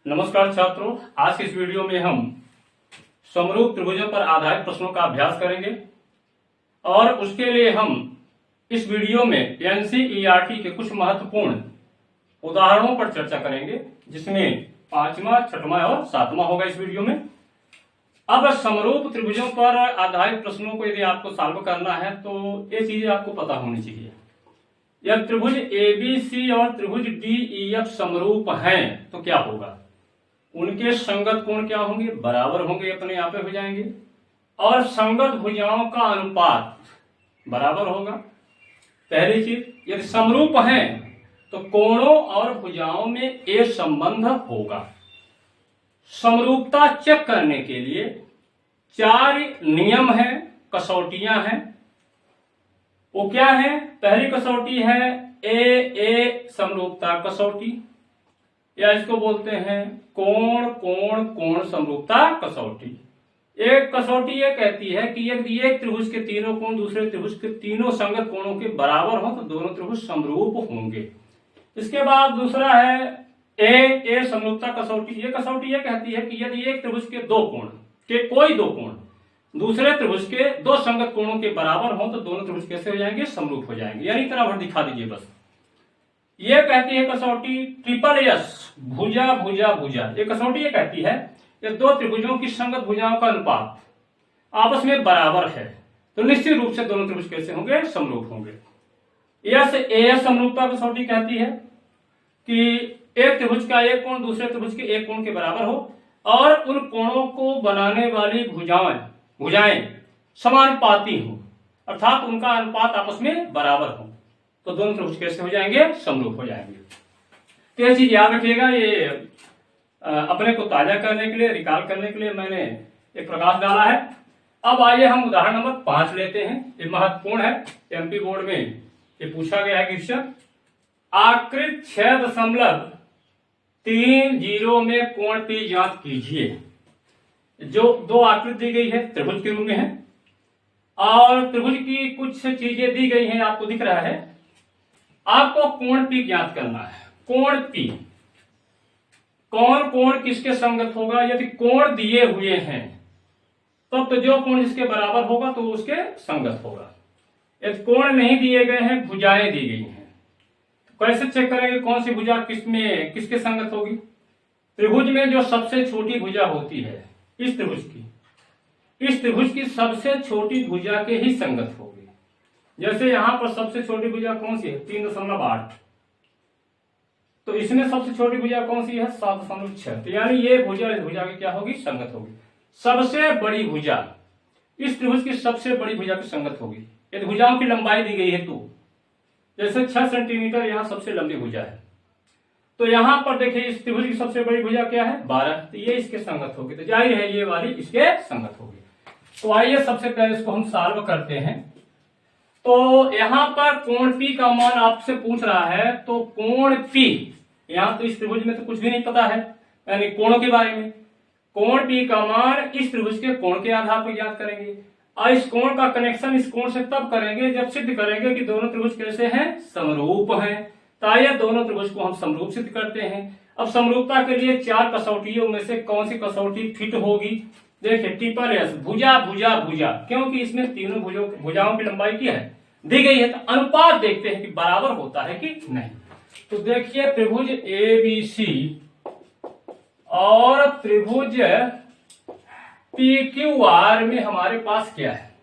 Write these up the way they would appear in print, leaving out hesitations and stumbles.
नमस्कार छात्रों, आज के इस वीडियो में हम समरूप त्रिभुजों पर आधारित प्रश्नों का अभ्यास करेंगे और उसके लिए हम इस वीडियो में एनसीईआरटी के कुछ महत्वपूर्ण उदाहरणों पर चर्चा करेंगे, जिसमें 5वां, 6वां और 7वां होगा इस वीडियो में। अब समरूप त्रिभुजों पर आधारित प्रश्नों को यदि आपको सॉल्व करना है तो ये चीजें आपको पता होनी चाहिए। यदि त्रिभुज एबीसी और त्रिभुज डीईएफ समरूप हैं तो क्या होगा, उनके संगत कोण क्या होंगे, बराबर होंगे, अपने यहाँ पे हो जाएंगे, और संगत भुजाओं का अनुपात बराबर होगा। पहली चीज, यदि समरूप हैं तो कोणों और भुजाओं में ए संबंध होगा। समरूपता चेक करने के लिए 4 नियम हैं, कसौटियां हैं। वो क्या है? पहली कसौटी है ए समरूपता कसौटी, या इसको बोलते हैं कोण कोण कोण समरूपता कसौटी। एक कसौटी ये कहती है कि यदि एक त्रिभुज के तीनों कोण दूसरे त्रिभुज के तीनों संगत कोणों के बराबर हो तो दोनों त्रिभुज समरूप होंगे। इसके बाद दूसरा है ए समरूपता कसौटी। ये कसौटी ये कहती है कि यदि एक त्रिभुज के दो कोण के कोई दो कोण दूसरे त्रिभुज के दो संगत कोणों के बराबर हो तो दोनों त्रिभुज कैसे हो जाएंगे, समरूप हो जाएंगे। यानी इतना भर दिखा दीजिए बस। ये कहती है कसौटी ट्रिपल एस, भुजा भुजा भुजा। ये कसौटी ये कहती है कि दो त्रिभुजों की संगत भुजाओं का अनुपात आपस में बराबर है तो निश्चित रूप से दोनों त्रिभुज कैसे होंगे, समरूप होंगे। एस समरूपता कसौटी कहती है कि एक त्रिभुज का एक कोण दूसरे त्रिभुज के एक कोण के बराबर हो और उन कोणों को बनाने वाली भुजाएं समानुपाती हो, अर्थात उनका अनुपात आपस में बराबर हो तो दोनों त्रिभुज कैसे हो जाएंगे, समरूप हो जाएंगे। तो ये चीज याद रखिएगा। ये अपने को ताजा करने के लिए, रिकॉल करने के लिए मैंने एक प्रकाश डाला है। अब आइए हम उदाहरण नंबर 5 लेते हैं। ये महत्वपूर्ण है, एमपी बोर्ड में ये पूछा गया है क्वेश्चन। आकृत 6.30 में कोण P ज्ञात कीजिए। जो दो आकृति दी गई है त्रिभुज के रूप में है और त्रिभुज की कुछ चीजें दी गई हैं, आपको दिख रहा है। आपको कोण P ज्ञात करना है। कोण P, कौन कोण किसके संगत होगा? यदि कोण दिए हुए हैं तब तो जो कोण जिसके बराबर होगा तो उसके संगत होगा। यदि कोण नहीं दिए गए हैं, भुजाएं दी गई हैं, तो कैसे चेक करेंगे कौन सी भुजा किसके संगत होगी? त्रिभुज में जो सबसे छोटी भुजा होती है इस त्रिभुज की सबसे छोटी भुजा के ही संगत होगी। जैसे यहां पर सबसे छोटी भुजा कौन सी है? 3.8। तो इसमें सबसे छोटी भुजा कौन सी है? 7.6। तो यानी ये भुजा इस भुजा की क्या होगी, संगत होगी। सबसे बड़ी भुजा इस त्रिभुज की सबसे बड़ी भुजा की संगत होगी। यदि भुजाओं की लंबाई दी गई है तो जैसे 6 सेंटीमीटर यहाँ सबसे लंबी भुजा है, तो यहां पर देखिए इस त्रिभुज की सबसे बड़ी भुजा क्या है? 12। तो ये इसके संगत होगी, तो जाहिर है ये वाली इसके संगत होगी। तो आइए सबसे पहले इसको हम सॉल्व करते हैं। तो यहां पर कोण P का मान आपसे पूछ रहा है, तो कोण P, यहां तो इस त्रिभुज में तो कुछ भी नहीं पता है, यानी कोणों के बारे में। कोण P का मान इस त्रिभुज के कोण के आधार पर ज्ञात करेंगे और इस कोण का कनेक्शन इस कोण से तब करेंगे जब सिद्ध करेंगे कि दोनों त्रिभुज कैसे हैं, समरूप हैं। तो आइए दोनों त्रिभुज को हम समरूप सिद्ध करते हैं। अब समरूपता के लिए 4 कसौटियों में से कौन सी कसौटी फिट होगी? देखिए ट्रिपल एस, भुजा भुजा भुजा, क्योंकि इसमें तीनों भुजाओं की लंबाई क्या है, दी गई है। तो अनुपात देखते हैं कि बराबर होता है कि नहीं। तो देखिए त्रिभुज एबीसी और त्रिभुज PQR में हमारे पास क्या है?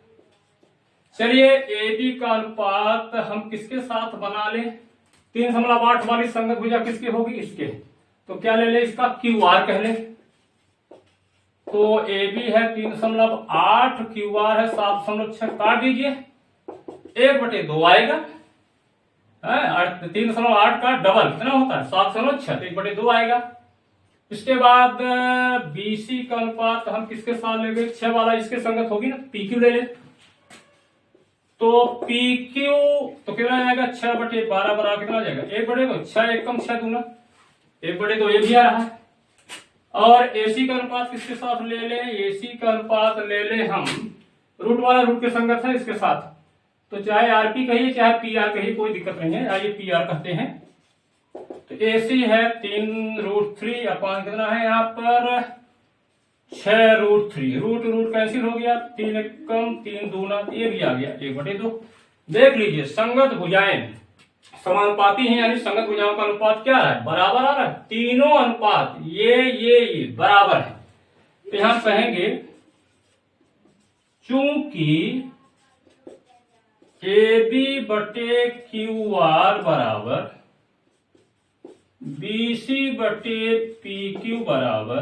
चलिए AB का अनुपात हम किसके साथ बना लें? 3.8 वाली संगत भुजा किसकी होगी? इसके। तो क्या ले ले, इसका QR कह ले। तो AB है 3.8, QR है 7.6, काट दीजिए, 1/2 आएगा। 3.8 का डबल कितना होता है? 7.6, 1/2 आएगा। इसके बाद BC का अनुपात हम किसके साथ लेंगे? 6 वाला इसके संगत होगी ना, PQ ले ले। तो PQ तो कितना आएगा? 6/12 बराबर कितना आ जाएगा? 1/2, 6 एकम 6 दूना 1/2, ये भी आ रहा है। और AC का अनुपात किसके साथ ले लें? AC का अनुपात ले लें हम, रूट वाला रूट के संगत है इसके साथ, तो चाहे RP कहिए चाहे PR कहिए, कोई दिक्कत नहीं है। आइए PR कहते हैं। तो AC है 3√3 अपान कितना है यहाँ पर 6√3, रूट रूट कैंसिल हो गया, 3 एकम 3 दूना, ये भी आ गया 1/2। देख लीजिए संगत भुजाएं समानुपाती हैं, यानी संगत भुजाओं का अनुपात क्या है, बराबर आ रहा है। तीनों अनुपात ये बराबर है। तो यहां कहेंगे चूंकि AB/QR बराबर BC/PQ बराबर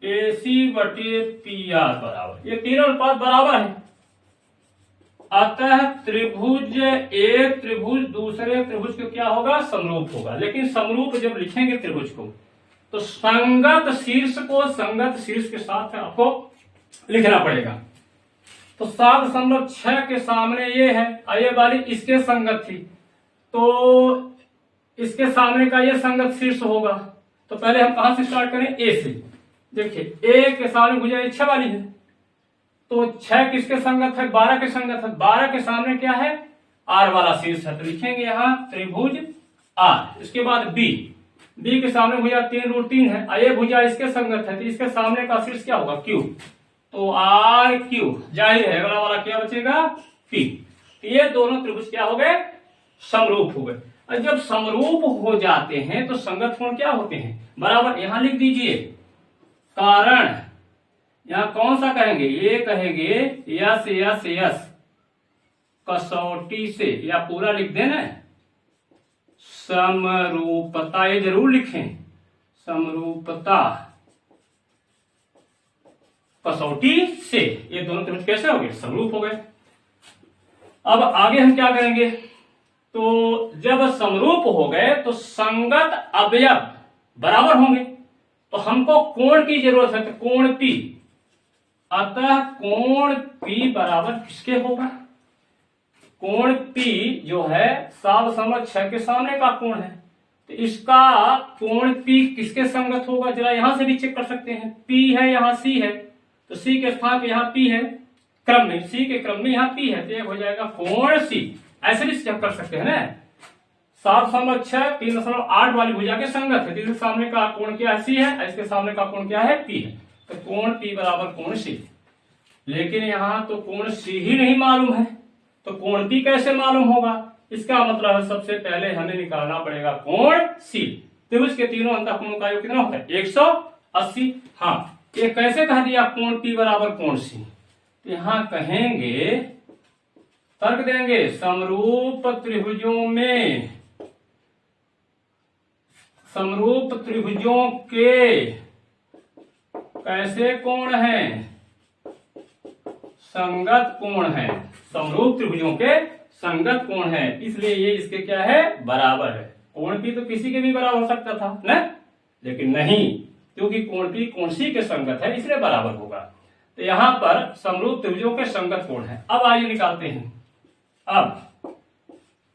AC/PR बराबर, ये तीनों अनुपात बराबर है। अतः त्रिभुज एक त्रिभुज दूसरे त्रिभुज को क्या होगा, समरूप होगा। लेकिन समरूप जब लिखेंगे त्रिभुज को तो संगत शीर्ष को संगत शीर्ष के साथ आपको लिखना पड़ेगा। तो 7.6 के सामने ये है, ये वाली इसके संगत थी, तो इसके सामने का ये संगत शीर्ष होगा। तो पहले हम कहां से स्टार्ट करें, ए से। देखिए ए के सामने भुजा 6 वाली है, तो 6 किसके संगत है, 12 के संगत है। 12 के सामने क्या है, आर वाला शीर्ष है, तो लिखेंगे यहाँ त्रिभुज आर। इसके बाद बी के सामने भुजा 3√3 है, ये भुजा इसके संगत है, तो इसके सामने का शीर्ष क्या होगा, क्यू। तो आर क्यू, जाहिर है अगला वाला क्या बचेगा, पी। तो ये दोनों त्रिभुज क्या हो गए, समरूप हो गए। और जब समरूप हो जाते हैं तो संगत कोण क्या होते हैं, बराबर। यहां लिख दीजिए कारण, यहां कौन सा कहेंगे, ये कहेंगे यस यस यस कसौटी से, या पूरा लिख देना समरूपता, ये जरूर लिखें समरूपता कसौटी से। ये दोनों त्रिभुज कैसे हो गए, समरूप हो गए। अब आगे हम क्या करेंगे, तो जब समरूप हो गए तो संगत अवयव बराबर होंगे, तो हमको कोण की जरूरत है, तो कोण P। अतः कोण P बराबर किसके होगा, कोण P जो है 7.6 के सामने का कोण है, तो इसका कोण P किसके संगत होगा, जरा यहां से भी चेक कर सकते हैं। P है, यहाँ C है, तो C के स्थान पे यहाँ P है, क्रम में C के क्रम में यहाँ P है, तो ये हो जाएगा कोण C। ऐसे भी चेक कर सकते हैं ना। 7.6 3.8 वाली भुजा के संगत है, इसके सामने का कोण क्या है, C है, इसके सामने का कोण क्या है, P है, तो कोण P बराबर कोण C। लेकिन यहाँ तो कोण C ही नहीं मालूम है, तो कोण P कैसे मालूम होगा, इसका मतलब है सबसे पहले हमें निकालना पड़ेगा कोण C। त्रिभुज के तीनों अंतःकोणों का योग कितना होता है, 180। हाँ, ये कैसे कह दिया कोण P बराबर कोण C, तो यहाँ कहेंगे, तर्क देंगे समरूप त्रिभुजों के कैसे कोण हैं, संगत कोण है। समरूप त्रिभुजों के संगत कोण है, इसलिए ये इसके क्या है, बराबर है। कोण P तो किसी के भी बराबर हो सकता था ना, लेकिन नहीं, क्योंकि कोण P कोण C के संगत है, इसलिए बराबर होगा। तो यहां पर समरूप त्रिभुजों के संगत कोण है। अब आइए निकालते हैं। अब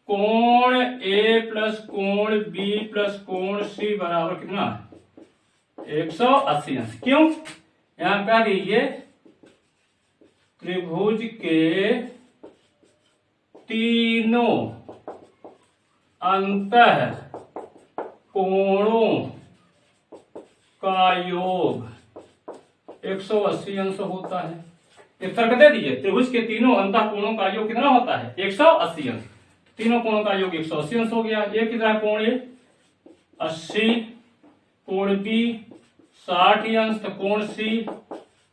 कोण A प्लस कोण B प्लस कोण C बराबर कितना, 180 अंश। क्यों, यहां कह दीजिए त्रिभुज के तीनों अंतः कोणों का योग 180 अंश होता है। ये तर्क दे दीजिए, त्रिभुज के तीनों अंतः कोणों का योग कितना होता है, 180 अंश। तीनों कोणों का योग 180 अंश हो गया। ये कितना कोण, ये 80, कोण B 60 अंश, तो कोण C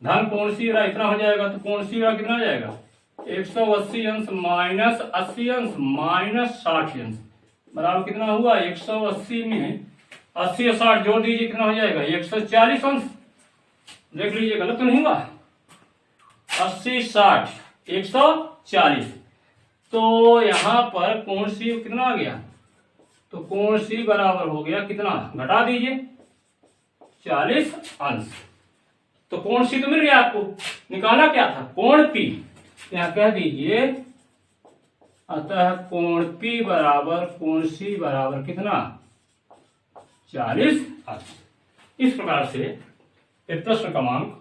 धन कोण C इतना हो जाएगा, तो कोण C कितना हो जाएगा, 180 अंश माइनस 80 अंश माइनस 60 अंश बराबर कितना हुआ, 180 में 80 और 60 जोड़ दीजिए, कितना हो जाएगा, 140 अंश। देख लीजिए गलत तो नहीं हुआ, 80 60 140। तो यहां पर कोण C कितना आ गया, तो कोण C बराबर हो गया कितना, घटा दीजिए 40 अंश। तो कोण C तो मिल गया आपको, निकाला क्या था, कोण P। यहां कह दीजिए अतः कोण P बराबर कोण C बराबर कितना, 40 अंश। इस प्रकार से प्रश्न क्रमांक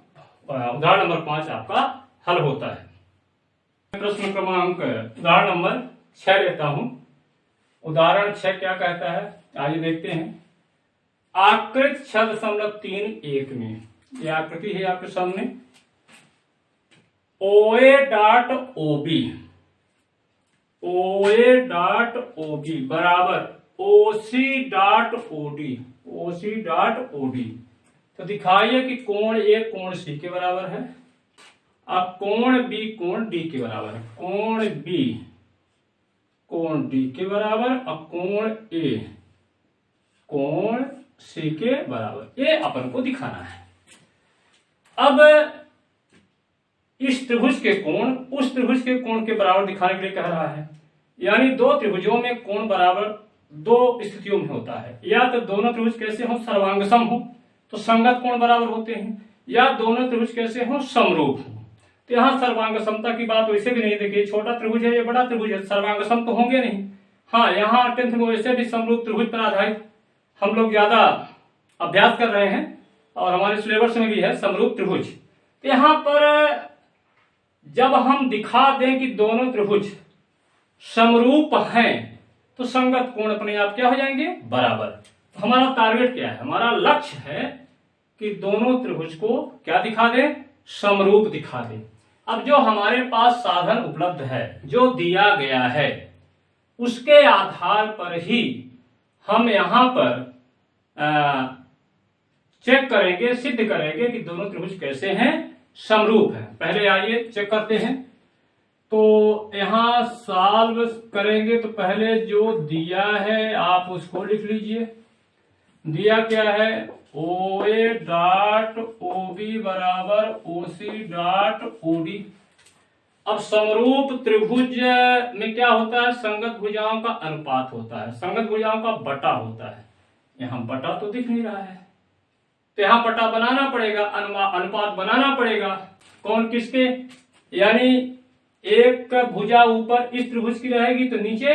उदाहरण नंबर 5 आपका हल होता है। प्रश्न क्रमांक उदाहरण नंबर 6 लेता हूं। उदाहरण 6 क्या कहता है, आइए देखते हैं। आकृति 6.31 में यह आकृति है आपके सामने। OA डॉट OB बराबर OC डॉट OD। तो दिखाइए कि कोण A कोण C के बराबर है, अब कोण B कोण D के बराबर है। कोण B कोण D के बराबर और कोण A कोण C के बराबर, ये अपन को दिखाना है। अब इस त्रिभुज के कोण उस त्रिभुज के कोण के बराबर दिखाने के लिए कह रहा है, यानी दो त्रिभुजों में कोण बराबर दो स्थितियों में होता है। या तो दोनों त्रिभुज कैसे हो, सर्वांगसम हो तो संगत कोण बराबर होते हैं, या दोनों त्रिभुज कैसे हो, समरूप हो। तो यहाँ सर्वांग समता की बात वैसे भी नहीं, देखिए छोटा त्रिभुज है, ये बड़ा त्रिभुज है, सर्वांग सम तो होंगे नहीं। हाँ, यहाँ अत्यंत में वैसे भी समरूप त्रिभुज पर आधारित हम लोग ज्यादा अभ्यास कर रहे हैं और हमारे सिलेबस में भी है समरूप त्रिभुज। तो यहाँ पर जब हम दिखा दें कि दोनों त्रिभुज समरूप हैं तो संगत कोण अपने आप क्या हो जाएंगे, बराबर। हमारा टारगेट क्या है, हमारा लक्ष्य है कि दोनों त्रिभुज को क्या दिखा दे, समरूप दिखा दे। अब जो हमारे पास साधन उपलब्ध है, जो दिया गया है, उसके आधार पर ही हम यहां पर चेक करेंगे, सिद्ध करेंगे कि दोनों त्रिभुज कैसे हैं, समरूप है। पहले आइए चेक करते हैं। तो यहां सॉल्व करेंगे तो पहले जो दिया है आप उसको लिख लीजिए। दिया क्या है, OA डॉट OB बराबर OC डॉट OD। अब समरूप त्रिभुज में क्या होता है, संगत भुजाओं का अनुपात होता है, संगत भुजाओं का बटा होता है। यहाँ बटा तो दिख नहीं रहा है, तो यहाँ बटा बनाना पड़ेगा, अनुपात बनाना पड़ेगा। कौन किसके, यानी एक भुजा ऊपर इस त्रिभुज की रहेगी तो नीचे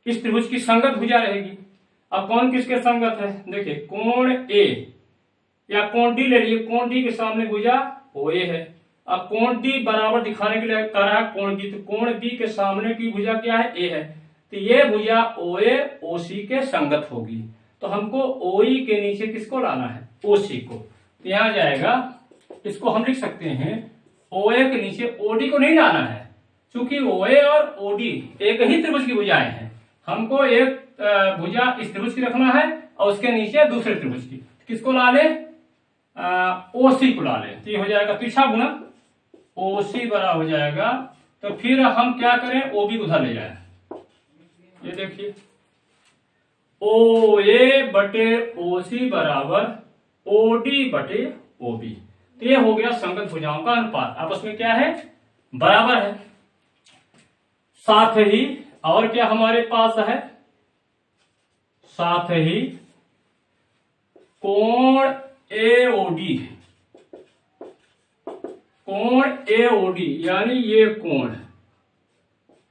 इस त्रिभुज की संगत भुजा रहेगी। अब कौन किसके संगत है, देखिए कोण A या कोण D ले लीजिए, कोण D के सामने भुजा OA है। अब कोण D बराबर दिखाने के लिए कर रहा है कोण B, तो कोण B के सामने की भुजा क्या है, A है। तो ये भुजा OA OC के संगत होगी। तो हमको OE के नीचे किसको लाना है, OC को। तो यहाँ जाएगा, इसको हम लिख सकते हैं OA के नीचे OD को नहीं लाना है, क्योंकि OA और OD एक ही त्रिभुज की भुजाएं हैं। हमको एक भुजा इस त्रिभुज की रखना है और उसके नीचे दूसरे त्रिभुज की। किसको ला ले, OC को ला ले। तो ये हो जाएगा तिरछा गुणक, OC बड़ा हो जाएगा। तो फिर हम क्या करें, OB को उधर ले जाए। ये देखिए OA बटे OC बराबर OD बटे OB। तो ये हो गया संगत भुजाओं का अनुपात, आपस में क्या है, बराबर है। साथ ही और क्या हमारे पास है, साथ ही कोण AOD, कोण AOD यानी ये कोण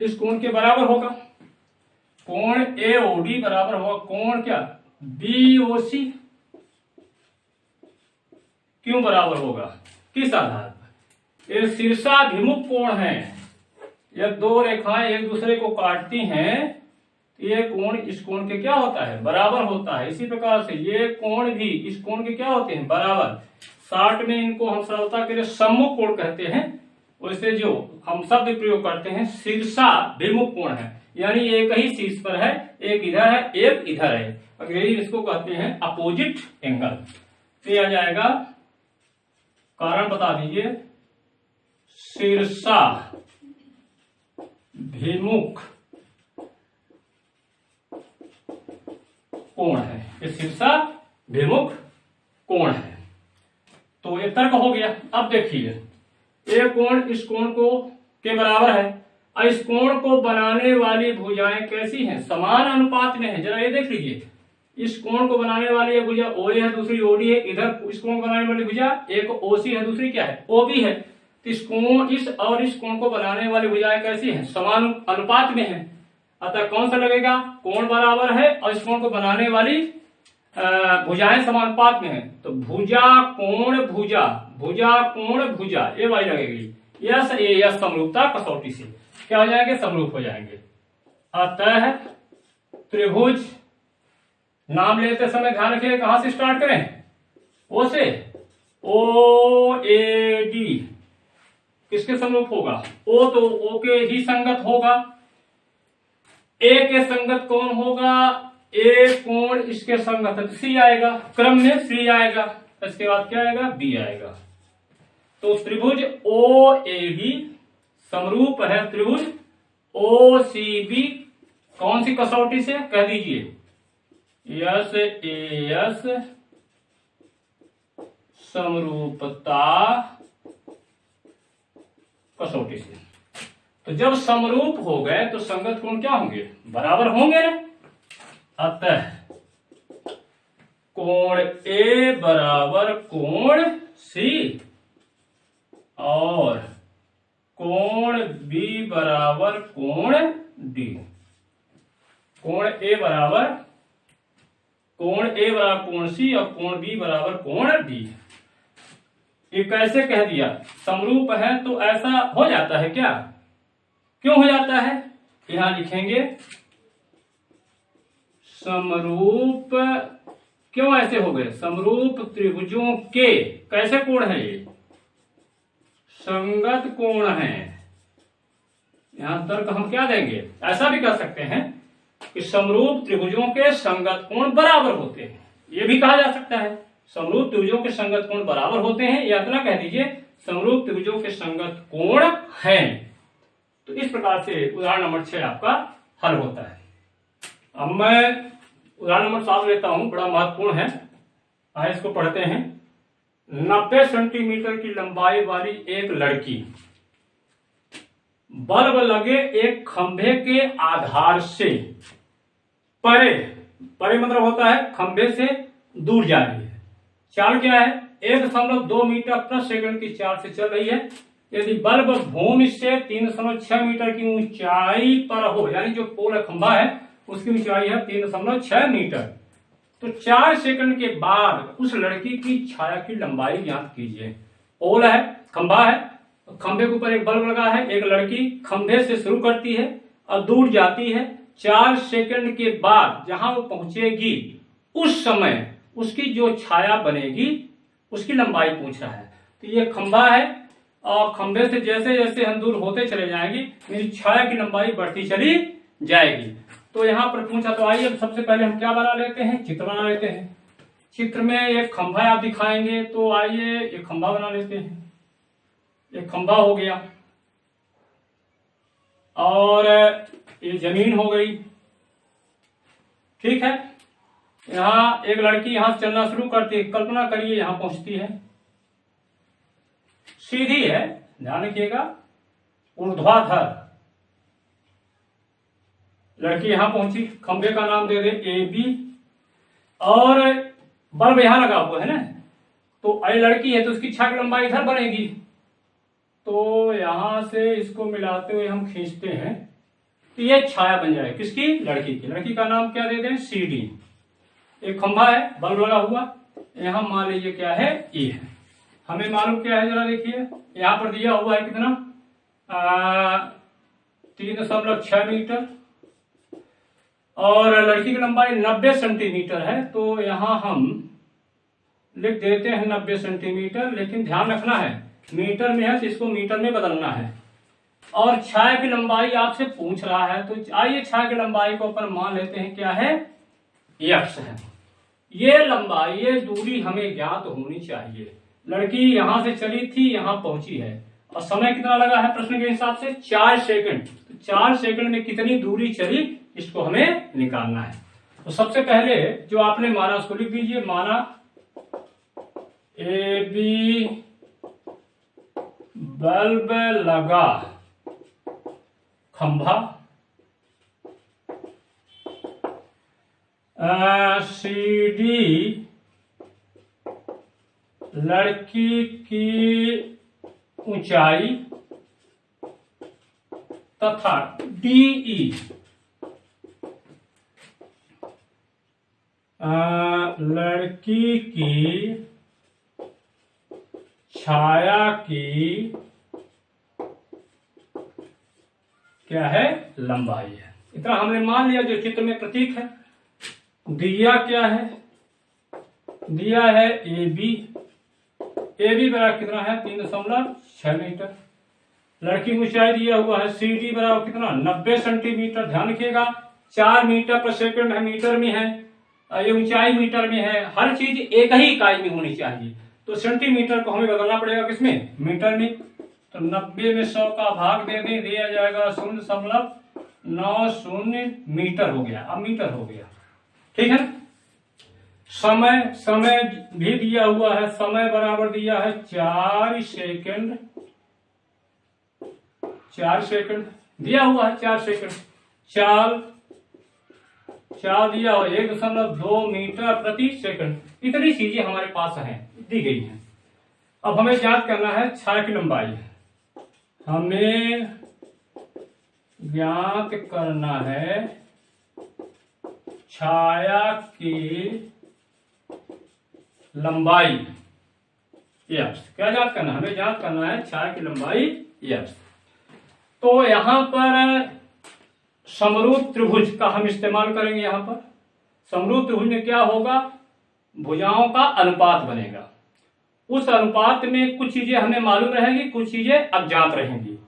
इस कोण के बराबर होगा। कोण AOD बराबर होगा कोण क्या, BOC। क्यों बराबर होगा, किस आधार पर, ये शीर्षाभिमुख कोण है। यह दो रेखाएं एक दूसरे को काटती हैं, ये कोण इस कोण के क्या होता है, बराबर होता है। इसी प्रकार से ये कोण भी इस कोण के क्या होते हैं, बराबर। शार्ट में इनको हम सरलता के लिए सम्मुख कोण कहते हैं। वैसे जो हम शब्द प्रयोग करते हैं शीर्षाभिमुख कोण है, यानी एक ही शीर्ष पर है, एक इधर है एक इधर है, अंग्रेजी इसको कहते हैं अपोजिट एंगल। तो आ जाएगा, कारण बता दीजिए, शीर्षाभिमुख कोण है, ये शीर्षाभिमुख कोण है। तो ये तर्क हो गया। अब देखिए ये कोण इस कोण को के बराबर है, और इस कोण को बनाने वाली भुजाएं कैसी हैं, समान अनुपात में है। जरा ये देख लीजिए, इस कोण को बनाने वाली एक भुजा OA है, दूसरी OD है। इधर इस कोण को बनाने वाली भुजा एक OC है, दूसरी क्या है, OB है। तो इस कोण इस और इस कोण को बनाने वाली भुजाएं कैसी हैं, समान अनुपात में है। अतः कौन सा लगेगा, कोण बराबर है और इस कोण को बनाने वाली भुजाएं समानुपात में है। तो भुजा कोण भुजा, भुजा कोण भुजा, ये वाली लगेगी। यस समरूपता कसौटी से क्या हो जाएंगे, समरूप हो जाएंगे। अतः त्रिभुज नाम लेते समय ध्यान रखिए कहां से स्टार्ट करें, ओ से। ओ ए डी किसके समरूप होगा, ओ तो ओ के ही संगत होगा। ए के संगत कौन होगा, ए कोण इसके संगत सी आएगा, क्रम में सी आएगा, इसके बाद क्या आएगा, बी आएगा। तो त्रिभुज ओ ए डी समरूप है त्रिभुज ओ सी बी, कौन सी कसौटी से, कह दीजिए, यस ए एस समरूपता कसौटी से। तो जब समरूप हो गए तो संगत कोण क्या होंगे, बराबर होंगे ना। अतः कोण ए बराबर कोण सी और कोण बी बराबर कोण डी। कोण ए बराबर कोण सी और कोण बी बराबर कोण डी। ये कैसे कह दिया, समरूप है तो ऐसा हो जाता है क्या, क्यों हो जाता है, यहां लिखेंगे समरूप क्यों ऐसे हो गए, समरूप त्रिभुजों के कैसे कोण है, ये संगत कोण है। यहां तर्क हम क्या देंगे, ऐसा भी कर सकते हैं कि समरूप त्रिभुजों के संगत कोण बराबर होते हैं, ये भी कहा जा सकता है समरूप त्रिभुजों के संगत कोण बराबर होते हैं, या इतना कह दीजिए समरूप त्रिभुजों के संगत कोण हैं। तो इस प्रकार से उदाहरण नंबर 6 आपका हल होता है। अब मैं उदाहरण नंबर 7 लेता हूं, बड़ा महत्वपूर्ण है, आइए इसको पढ़ते हैं। 90 सेंटीमीटर की लंबाई वाली एक लड़की बल्ब लगे एक खंभे के आधार से परे मतलब होता है खंभे से दूर जा रही है। चाल क्या है, 1.2 मीटर प्रति सेकंड की चाल से चल रही है। यदि बल्ब भूमि से 3.6 मीटर की ऊंचाई पर हो, यानी जो पोल खंभा है उसकी ऊंचाई है 3.6 मीटर, तो 4 सेकंड के बाद उस लड़की की छाया की लंबाई ज्ञात कीजिए। पोल है, खंभा है, खंभे के ऊपर एक बल्ब लगा है, एक लड़की खंभे से शुरू करती है और दूर जाती है। 4 सेकंड के बाद जहां वो पहुंचेगी उस समय उसकी जो छाया बनेगी उसकी लंबाई पूछ रहा है। तो ये खंभा है और खंभे से जैसे जैसे हम दूर होते चले जाएंगे मेरी छाया की लंबाई बढ़ती चली जाएगी। तो यहाँ पर पूछा, तो आइए सबसे पहले हम क्या बना लेते हैं, चित्र बना लेते हैं। चित्र में एक खंभा आप दिखाएंगे, तो आइए एक खंभा बना लेते हैं। एक खंभा हो गया और ये जमीन हो गई, ठीक है। यहाँ एक लड़की यहां से चलना शुरू करती है, कल्पना करिए यहां पहुंचती है, सीधी है, ध्यान रखिएगा, ऊर्ध्वाधर। लड़की यहां पहुंची, खंभे का नाम दे दे ए बी, और बल्ब यहां लगा हुआ है ना, तो अरे लड़की है तो उसकी छाया की लंबाई इधर बनेगी। तो यहां से इसको मिलाते हुए हम खींचते हैं तो ये छाया बन जाए किसकी, लड़की की। लड़की का नाम क्या दे दें, सी डी। एक खंभा है, बल्ब लगा हुआ, यहां मान लीजिए क्या है, ई है। हमें मालूम क्या है, जरा देखिए यहां पर दिया हुआ है कितना, 3.6 मीटर, और लड़की की लंबाई 90 सेंटीमीटर है। तो यहां हम लिख देते हैं 90 सेंटीमीटर, लेकिन ध्यान रखना है मीटर में है तो इसको मीटर में बदलना है। और छाया की लंबाई आपसे पूछ रहा है, तो आइए छाया की लंबाई को अपन मान लेते हैं क्या है, x है। ये लंबाई, ये दूरी हमें ज्ञात होनी चाहिए। लड़की यहां से चली थी, यहां पहुंची है, और समय कितना लगा है प्रश्न के हिसाब से, 4 सेकंड। तो 4 सेकंड में कितनी दूरी चली, इसको हमें निकालना है। तो सबसे पहले जो आपने माना उसको लिख दीजिए। माना ए बी बल्ब लगा खंभा, सी डी लड़की की ऊंचाई, तथा डी ई लड़की की छाया की क्या है, लंबाई है। इतना हमने मान लिया जो चित्र में प्रतीक है। दिया क्या है, दिया है ए बी बराबर कितना है 3.6 मीटर। लड़की ऊंचाई दिया हुआ है सी डी बराबर कितना 90 सेंटीमीटर। ध्यान रखिएगा 4 मीटर पर सेकंड है, मीटर में है, ये ऊंचाई मीटर में है। हर चीज एक ही इकाई में होनी चाहिए, तो सेंटीमीटर को हमें बदलना पड़ेगा किसमें, मीटर में। तो 90 में 100 का भाग दे दें, दिया जाएगा 0.90 मीटर हो गया। अब मीटर हो गया, ठीक है। समय भी दिया हुआ है, समय बराबर दिया है 4 सेकंड दिया हुआ है 4 सेकंड। चाल दिया हुआ 1.2 मीटर प्रति सेकंड। इतनी चीजें हमारे पास हैं, दी गई हैं। अब हमें ज्ञात करना है छाया की लंबाई। हमें ज्ञात करना है छाया की लंबाई x। क्या ज्ञात करना है, हमें ज्ञात करना है छाया की लंबाई x। तो यहां पर समरूप त्रिभुज का हम इस्तेमाल करेंगे। यहां पर समरूप त्रिभुज में क्या होगा, भुजाओं का अनुपात बनेगा। उस अनुपात में कुछ चीजें हमें मालूम रहेंगी, कुछ चीजें अज्ञात रहेंगी।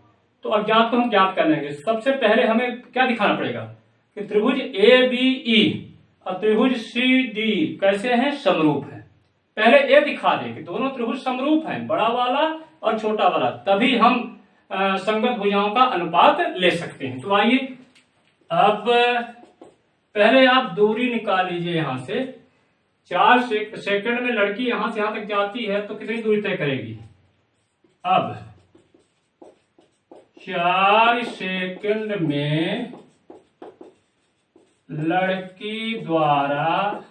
तो अज्ञात को हम ज्ञात कर लेंगे। सबसे पहले हमें क्या दिखाना पड़ेगा कि त्रिभुज ए बी ई और त्रिभुज सी डी कैसे हैं, समरूप है। पहले ये दिखा दें कि दोनों त्रिभुज समरूप हैं, बड़ा वाला और छोटा वाला, तभी हम संगत भुजाओं का अनुपात ले सकते हैं। तो आइए अब पहले आप दूरी निकाल लीजिए। यहां से 4 सेकंड में लड़की यहां से यहां तक जाती है तो कितनी दूरी तय करेगी। अब 4 सेकंड में लड़की द्वारा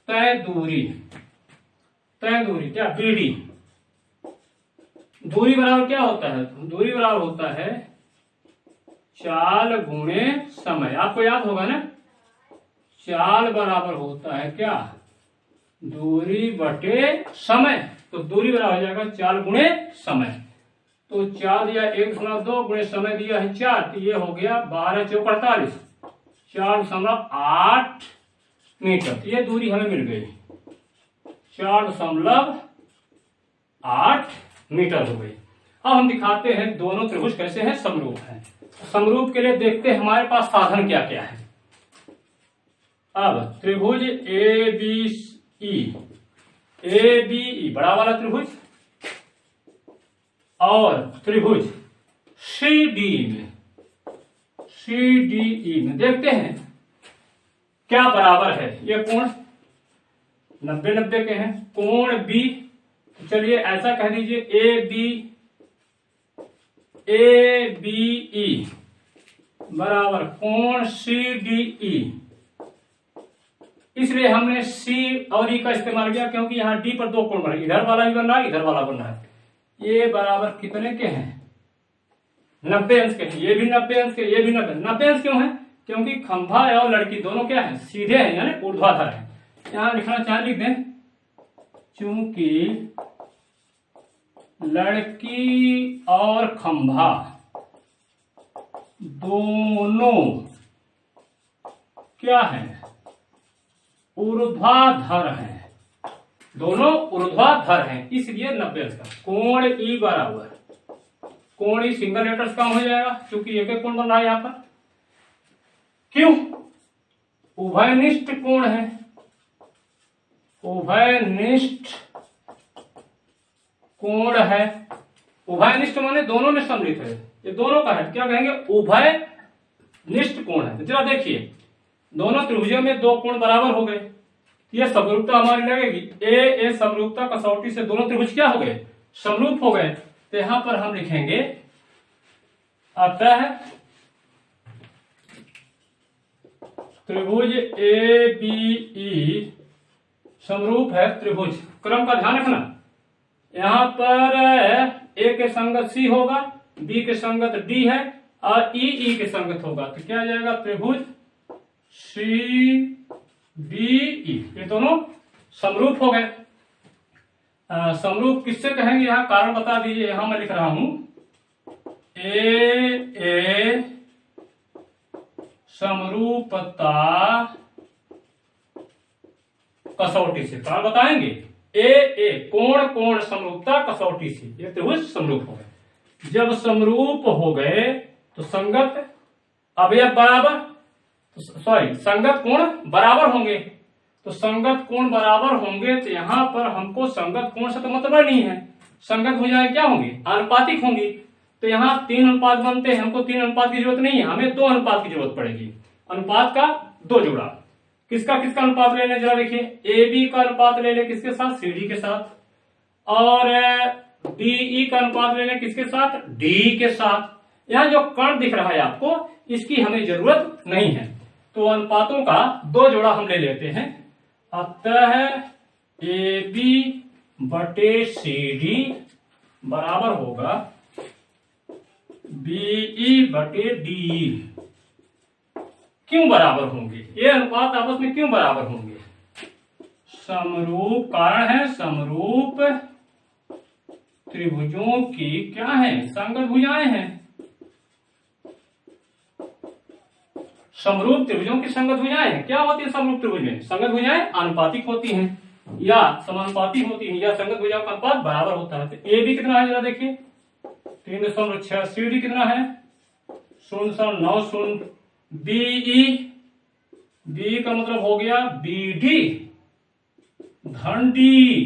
तय दूरी क्या, बीडी। दूरी बराबर क्या होता है, दूरी बराबर होता है चाल गुणे समय। आपको याद होगा ना, चाल बराबर होता है क्या, दूरी बटे समय। तो दूरी बराबर हो जाएगा चाल गुणे समय। तो 4 दिया 1.2 गुणे समय दिया है 4, तो ये हो गया 12 × 4 = 48, 4.8 मीटर। तो ये दूरी हमें मिल गई, 4.8 मीटर हो गई। अब हम दिखाते हैं दोनों त्रिभुज कैसे हैं, समरूप हैं। समरूप के लिए देखते हैं हमारे पास साधन क्या क्या है। अब त्रिभुज ए बी ई बड़ा वाला त्रिभुज और त्रिभुज सी डी ई में देखते हैं क्या बराबर है। ये कोण 90-90 के हैं। कोण बी, तो चलिए ऐसा कह दीजिए ए बी ई बराबर कोण सी डी ई। इसलिए हमने सी और ई का इस्तेमाल किया क्योंकि यहां डी पर 2 कोण बने, इधर वाला भी बन रहा है, इधर वाला बन रहा है। ये बराबर कितने के हैं, 90 अंश के हैं। ये भी 90 अंश के, ये भी 90 अंश क्यों है, क्योंकि खंभा और लड़की दोनों क्या है, सीधे हैं, यानी ऊर्ध्वाधर है। यहां लिखना चाहे लिख दें, चूंकि लड़की और खंभा दोनों क्या है, ऊर्ध्वाधर हैं, दोनों ऊर्ध्वाधर हैं, इसलिए 90 अंश का। कोण ई बराबर, कोण ई सिंगल लेटर्स काम हो जाएगा क्योंकि एक एक कोण बन रहा है यहां पर। क्यों, उभयनिष्ठ कोण है, उभयनिष्ठ कोण है। उभयनिष्ठ माने दोनों में सम्मिलित है, ये दोनों का है, क्या कहेंगे, उभयनिष्ठ कोण है। जरा देखिए दोनों त्रिभुजों में 2 कोण बराबर हो गए, ये समरूपता हमारी लगेगी। ए समरूपता कसौटी से दोनों त्रिभुज क्या हो गए, समरूप हो गए। तो यहां पर हम लिखेंगे अतः त्रिभुज ए बी ई समरूप है त्रिभुज। क्रम का ध्यान रखना, यहां पर ए के संगत सी होगा, बी के संगत डी है और ई के संगत होगा। तो क्या आ जाएगा, त्रिभुज सी डी ई। ये दोनों समरूप हो गए। समरूप किससे कहेंगे, यहां कारण बता दीजिए। यहां मैं लिख रहा हूं ए समरूपता कसौटी से। तो आप बताएंगे ए कोण समरूपता कसौटी से, ये त्रिभुज समरूप हो गए। जब समरूप हो गए तो संगत अवयव बराबर, संगत कोण बराबर होंगे। तो संगत कोण बराबर होंगे तो यहां पर हमको संगत कोण से तो मतलब नहीं है, संगत भुजाएं क्या होंगी, आनुपातिक होंगी। तो यहाँ 3 अनुपात बनते हैं, हमको 3 अनुपात की जरूरत नहीं है, हमें 2 अनुपात की जरूरत पड़ेगी। अनुपात का 2 जोड़ा। किसका अनुपात ले लें जरा देखिए, ए बी का अनुपात ले लें किसके साथ, सी डी के साथ, और डी ई का अनुपात ले लें किसके साथ, डी के साथ। यहाँ जो कण दिख रहा है आपको, इसकी हमें जरूरत नहीं है। तो अनुपातों का 2 जोड़ा हम ले लेते हैं। अतः ए बी बटे सी डी बराबर होगा बीई बटे डी। क्यों बराबर होंगे ये अनुपात, आपस में क्यों बराबर होंगे, समरूप, कारण है समरूप त्रिभुजों की क्या है, संगत भुजाएं हैं। समरूप त्रिभुजों की संगत भुजाएं हैं। क्या होती है समरूप त्रिभुज में, संगत भुजाएं आनुपातिक होती हैं या समानुपातिक होती हैं, या संगत भुजाओं का अनुपात बराबर होता है। तो ए बी कितना है जरा देखिए, 3.6, सी डी कितना है 0.90, बीई, बी का मतलब हो गया बी डी धन डी,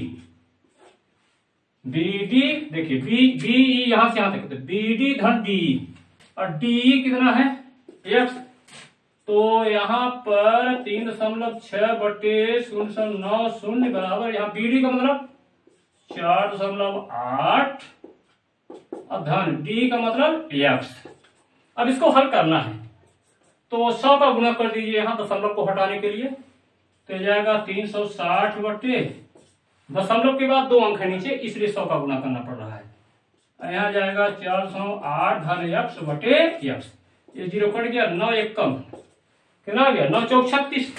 बी डी देखिए बी यहां से यहां तक, बी डी धन डी, और डी कितना है एक्स। तो यहां पर 3.6 बटे 0.90 बराबर, यहाँ बी डी का मतलब 4.8 और धन डी का मतलब एक्स। अब इसको हल करना है तो 100 का गुणा कर दीजिए यहां दशमलव को हटाने के लिए, तो जाएगा 360 बटे, दशमलव के बाद 2 अंक है नीचे इसलिए 100 का गुणा करना पड़ रहा है। यहाँ जाएगा 408 धन एक्स बटे एक्स, ये 0 कट गया, 9 एक कम, कितना आ गया 9 चौक 36।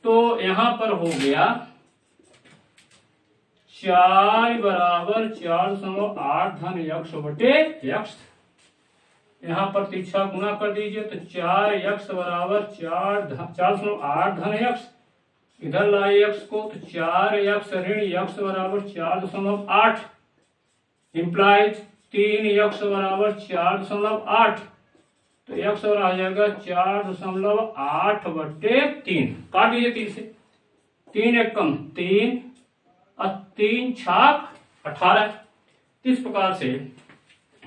तो यहां पर हो गया 4 बराबर 408 धन एक्स बटे एक्स। यहां पर तिरछा गुणा कर दीजिए तो 4 एक्स बराबर 408 धन एक्स, इधर लाए एक्स को तो 4 एक्स ऋण एक्स बराबर 4.8 इंप्लाइज 3 एक्स बराबर 4.8, तो एक्स और आ जाएगा 4.8 बटे 3, काट दीजिए 3 से, 3 एक कम 3 और 3 छाक 18। इस प्रकार से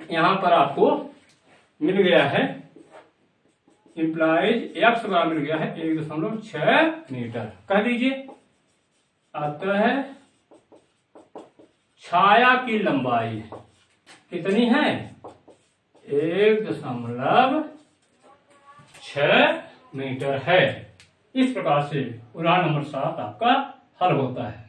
यहां पर आपको मिल गया है इंप्लाइज एक्स बराबर मिल गया है 1.6 मीटर, कह दीजिए। अतः छाया की लंबाई कितनी है 1.6 मीटर है। इस प्रकार से उदाहरण नंबर 7 आपका हल होता है।